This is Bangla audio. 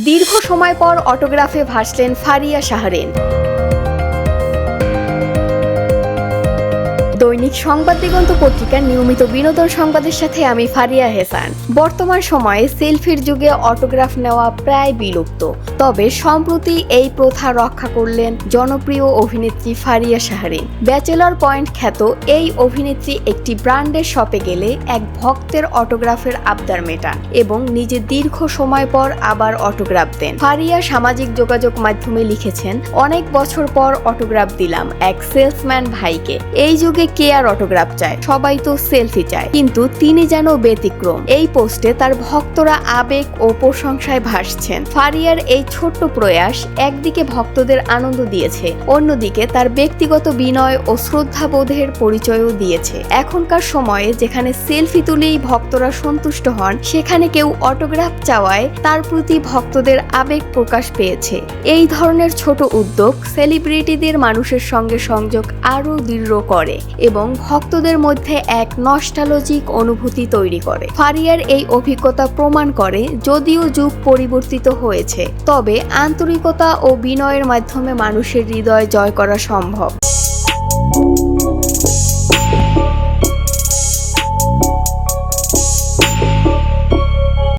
দীর্ঘ সময় পর অটোগ্রাফে ভাসলেন ফারিয়া শাহরিন। দৈনিক সংবাদ দিগন্ত পত্রিকার নিয়মিত বিনোদন সংবাদের সাথে আমি ফারিয়া হেসান। বর্তমান সময়ে সেলফির যুগে অটোগ্রাফ নেওয়া প্রায় বিলুপ্ত, তবে সম্প্রতি এই প্রথা রক্ষা করলেন জনপ্রিয় অভিনেত্রী ফারিয়া শাহরিন। ব্যাচেলর পয়েন্ট খ্যাত এই অভিনেত্রী একটি ব্র্যান্ডের শপে গেলে এক ভক্তের অটোগ্রাফের আবদার মেটান এবং নিজে দীর্ঘ সময় পর আবার অটোগ্রাফ দেন। ফারিয়া সামাজিক যোগাযোগ মাধ্যমে লিখেছেন, অনেক বছর পর অটোগ্রাফ দিলাম এক সেলসম্যান ভাইকে। এই যুগে কে আর অটোগ্রাফ চায়, সবাই তো সেলফি চায়, কিন্তু তিনি যেন ব্যতিক্রম। এই পোস্টে তার ভক্তরা আবেগ ও প্রশংসায় ভাসছেন। ফারিয়ার এই ছোট্ট প্রয়াস একদিকে ভক্তদের আনন্দ দিয়েছে, অন্যদিকে তার ব্যক্তিগত বিনয় ও শ্রদ্ধাবোধের পরিচয়ও দিয়েছে। এখনকার সময়ে যেখানে সেলফি তুলেই ভক্তরা সন্তুষ্ট হন, সেখানে কেউ অটোগ্রাফ চাওয়ায় তার প্রতি ভক্তদের আবেগ প্রকাশ পেয়েছে। এই ধরনের ছোট উদ্যোগ সেলিব্রিটিদের মানুষের সঙ্গে সংযোগ আরও দৃঢ় করে এবং ভক্তদের মধ্যে এক নস্টালজিক অনুভূতি তৈরি করে। ফারিয়ার এই অভিজ্ঞতা প্রমাণ করে, যদিও যুগ পরিবর্তিত হয়েছে, তবে আন্তরিকতা ও বিনয়ের মাধ্যমে মানুষের হৃদয় জয় করা সম্ভব।